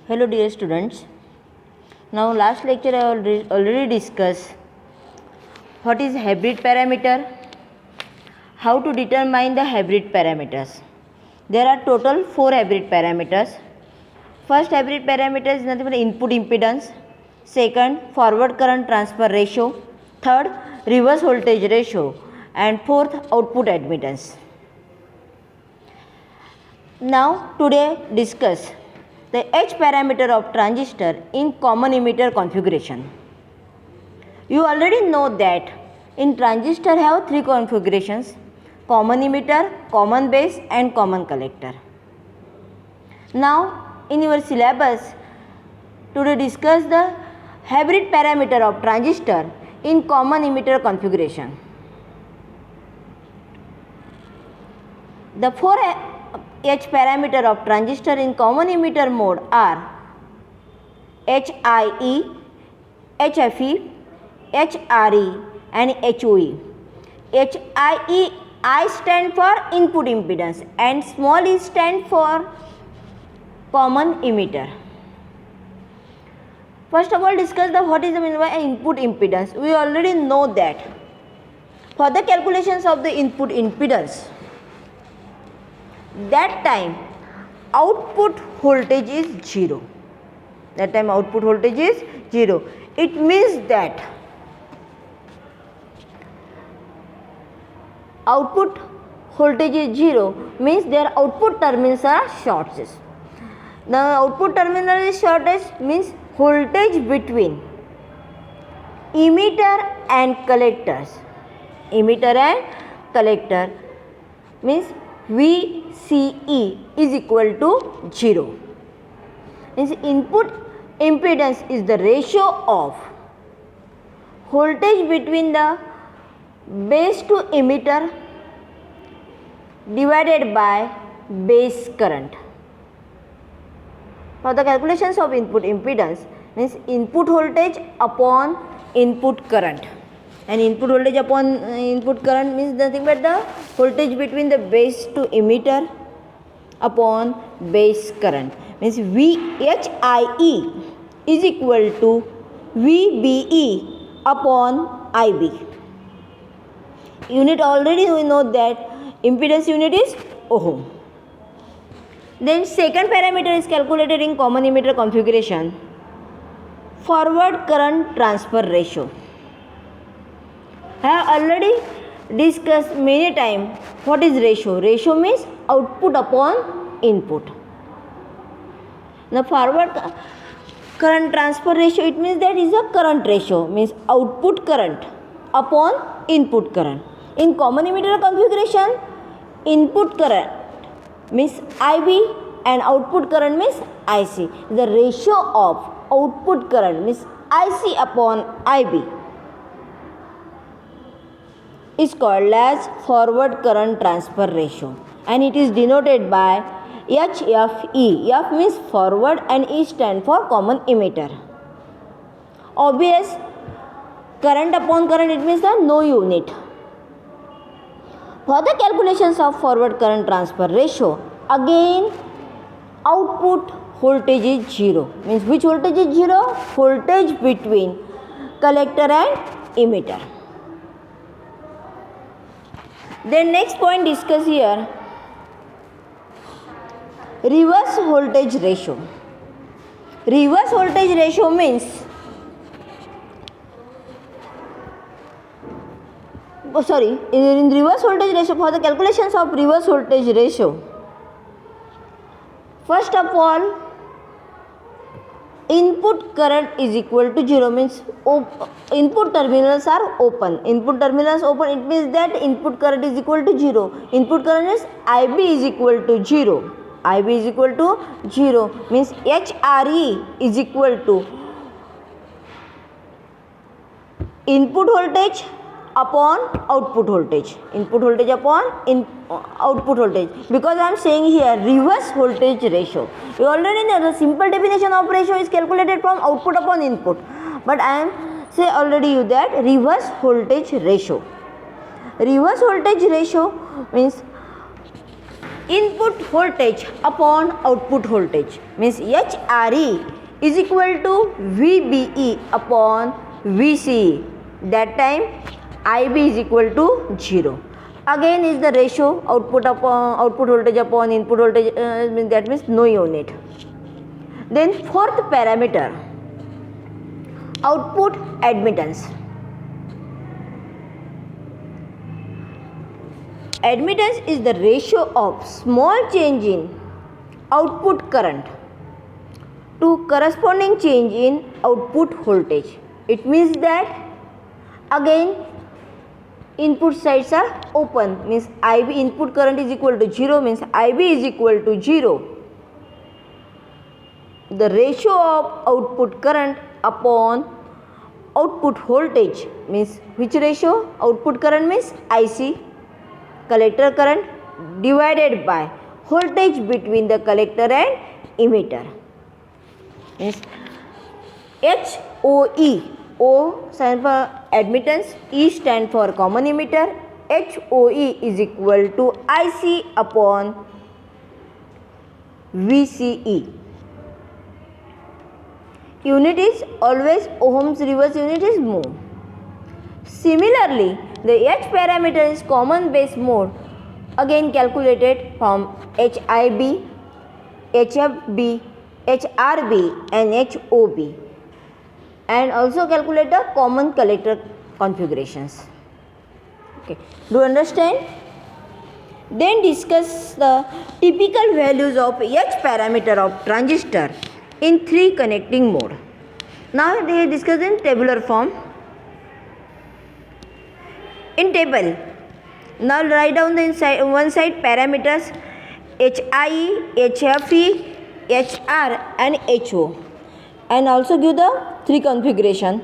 Hello dear students. Now last lecture I already discussed what is hybrid parameter, how to determine the hybrid parameters. There are total 4 hybrid parameters. First hybrid parameter is nothing but input impedance, second forward current transfer ratio, third reverse voltage ratio, and fourth output admittance. Now today discuss the H parameter of transistor in common emitter configuration. You already know that in transistor have 3 configurations: common emitter, common base and common collector. Now in your syllabus today discuss the hybrid parameter of transistor in common emitter configuration. The 4 H parameter of transistor in common emitter mode are HIE, HFE, HRE and HOE. HIE, I stand for input impedance and small e stand for common emitter. First of all discuss the what is the mean by input impedance. We already know that for the calculations of the input impedance, that time output voltage is 0. That time output voltage is 0. It means that output voltage is 0 means their output terminals are shorted. The output terminal is shorted means voltage between emitter and collectors. Emitter and collector means VCE is equal to 0. Means input impedance is the ratio of voltage between the base to emitter divided by base current. For the calculations of input impedance means input voltage upon input current. And input voltage upon input current means nothing but the voltage between the base to emitter upon base current. Means VHIE is equal to VBE upon IB. Unit already we know that impedance unit is ohm. Then second parameter is calculated in common emitter configuration. Forward current transfer ratio. I have already discussed many times what is ratio. Ratio means output upon input. Now forward current transfer ratio, it means that is a current ratio, means output current upon input current. In common emitter configuration, input current means IB and output current means IC. The ratio of output current means IC upon IB is called as forward current transfer ratio, and it is denoted by HFE. F means forward and E stand for common emitter. Obvious, current upon current, it means the no unit. For the calculations of forward current transfer ratio, again output voltage is 0. Means which voltage is 0? Voltage between collector and emitter. Then next point discuss here, reverse voltage ratio. Reverse voltage ratio means in reverse voltage ratio, for the calculations of reverse voltage ratio, first of all input current is equal to 0 means input terminals are open. Input terminals open, it means that input current is equal to 0. Input current is IB is equal to 0. IB is equal to 0 means HRE is equal to input voltage upon output voltage. Input voltage upon output voltage. Because I am saying here reverse voltage ratio. You already know the simple definition of ratio is calculated from output upon input. But I am say already you that reverse voltage ratio. Reverse voltage ratio means input voltage upon output voltage means HRE is equal to VBE upon VCE. That time IB is equal to 0. Again is the ratio output voltage upon input voltage, that means no unit. Then fourth parameter, output admittance. Admittance is the ratio of small change in output current to corresponding change in output voltage. It means that again input sides are open, means IB input current is equal to 0 means IB is equal to 0. The ratio of output current upon output voltage means which ratio? Output current means IC, collector current divided by voltage between the collector and emitter. Means HOE, O stand for admittance, E stand for common emitter, HOE is equal to IC upon VCE. Unit is always ohms, reverse unit is mho. Similarly, the H parameter is common base mode, again calculated from HIB, HFB, HRB and HOB, and also calculate the common collector configurations. Okay, do you understand? Then discuss the typical values of H parameter of transistor in 3 connecting mode. Now they discuss in tabular form. In table, now write down the one side parameters HIE, HFE, HR and HO, and also give the 3 configuration: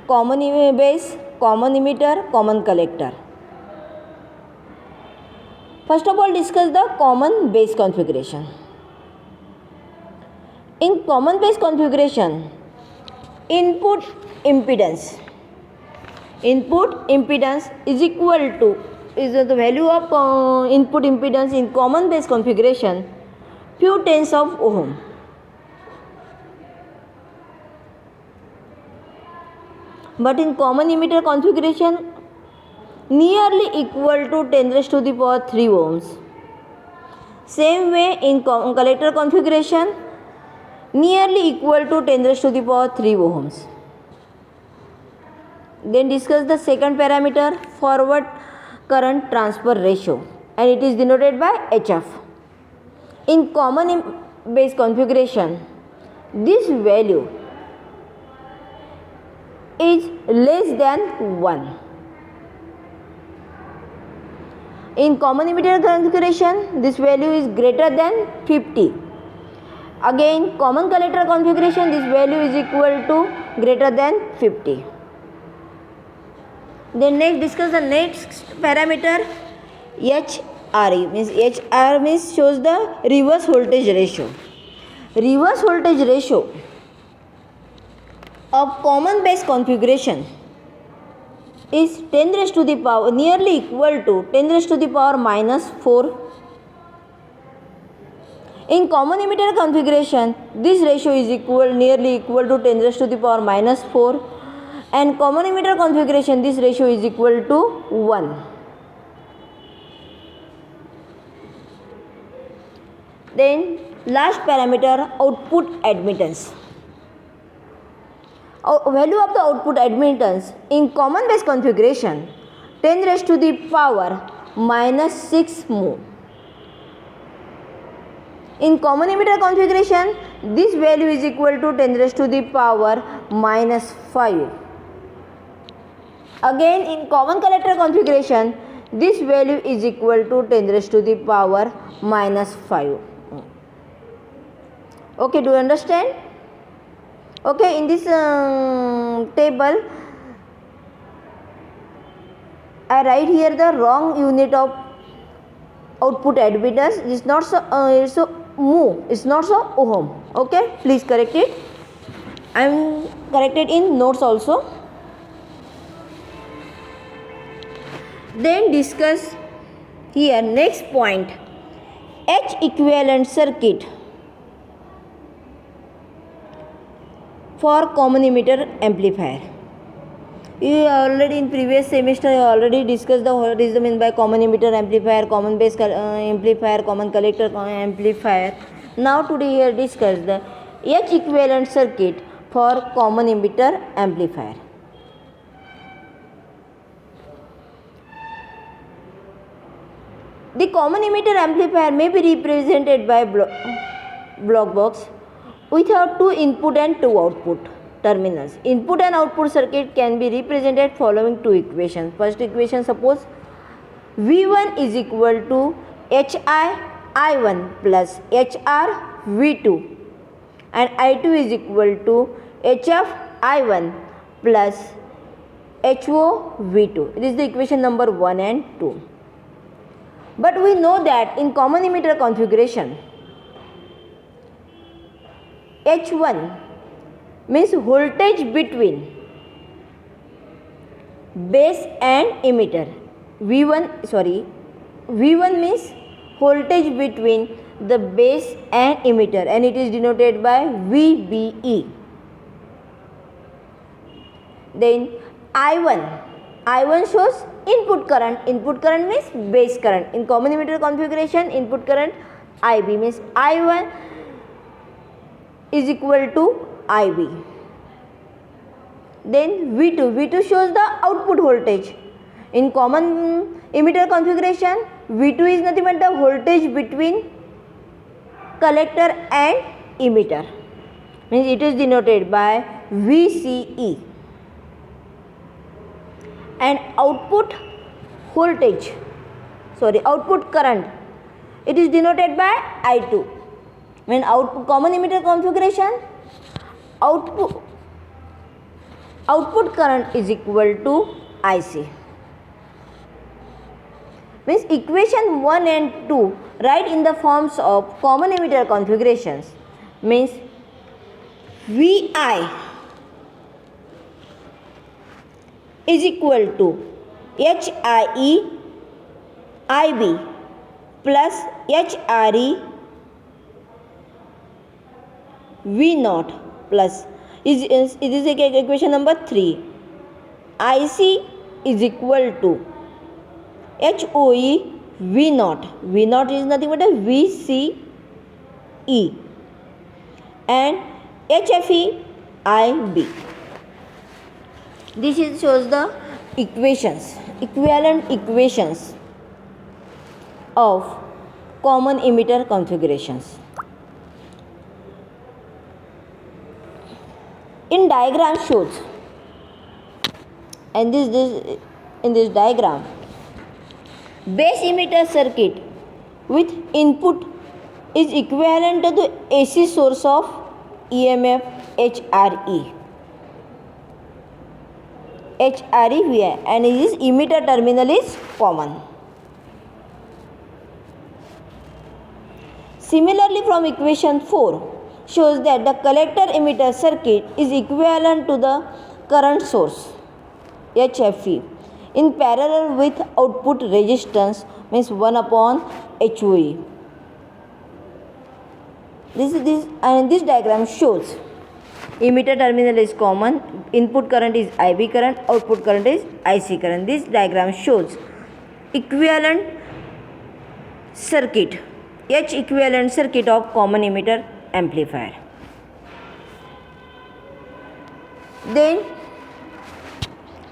common base, common emitter, common collector. First of all, discuss the common base configuration. In common base configuration, input impedance is equal to the value of input impedance in common base configuration few tens of ohm. But in common emitter configuration nearly equal to 10 raised to the power 3 ohms. Same way in collector configuration nearly equal to 10 raised to the power 3 ohms. Then discuss the second parameter, forward current transfer ratio, and it is denoted by HF. In common base configuration, this value is less than 1. In common emitter configuration, this value is greater than 50. Again, common collector configuration, this value is equal to greater than 50. Then next discuss the next parameter, HRE means HR means shows the reverse voltage ratio. Reverse voltage ratio of common base configuration is 10 raised to the power nearly equal to 10 raised to the power minus 4. In common emitter configuration, this ratio is nearly equal to 10 raised to the power minus 4, and common emitter configuration this ratio is equal to 1. Then last parameter, output admittance. Value of the output admittance in common base configuration 10 raised to the power minus 6 mho. In common emitter configuration, this value is equal to 10 raised to the power minus 5. Again, in common collector configuration, this value is equal to 10 raised to the power minus 5. Okay, do you understand? Okay, in this table, I write here the wrong unit of output admittance. It's not so mho. It's not so ohm. Okay, please correct it. I am corrected in notes also. Then discuss here next point, H equivalent circuit for common emitter amplifier. You already in previous semester I already discussed the what is the mean by common emitter amplifier, common base amplifier, common collector amplifier. Now today here discuss the H equivalent circuit for common emitter amplifier. The common emitter amplifier may be represented by block box without two input and two output terminals. Input and output circuit can be represented following two equations. First equation, suppose V1 is equal to HI1 plus HR V2 and I2 is equal to HF I1 plus HO V2. It is the equation number 1 and 2. But we know that in common emitter configuration, H1 means voltage between base and emitter. V1 means voltage between the base and emitter, and it is denoted by VBE. Then I1 shows input current. Input current means base current. In common emitter configuration, input current IB means I1 is equal to IB. Then V2 shows the output voltage. In common emitter configuration, V2 is nothing but the voltage between collector and emitter, means it is denoted by VCE. And output current, it is denoted by I2. When common emitter configuration, output current is equal to IC. Means equation 1 and 2 write in the forms of common emitter configurations, means VI is equal to HIE IB plus HRE V0 plus it is equation number 3. IC is equal to HOE V0. V0 is nothing but a VCE and HFE IB. This shows the equivalent equations of common emitter configurations. In diagram shows, and in this diagram, base emitter circuit with input is equivalent to the AC source of EMF HRE VI, and his emitter terminal is common. Similarly, from equation 4 shows that the collector emitter circuit is equivalent to the current source HFE in parallel with output resistance, means 1 upon HOE. This diagram shows emitter terminal is common, input current is IB current, output current is IC current. This diagram shows equivalent circuit, H equivalent circuit of common emitter amplifier. Then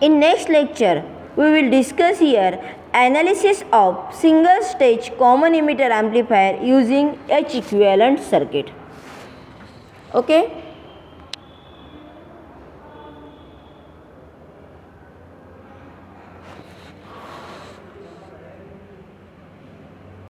in next lecture we will discuss here analysis of single stage common emitter amplifier using H equivalent circuit. Okay.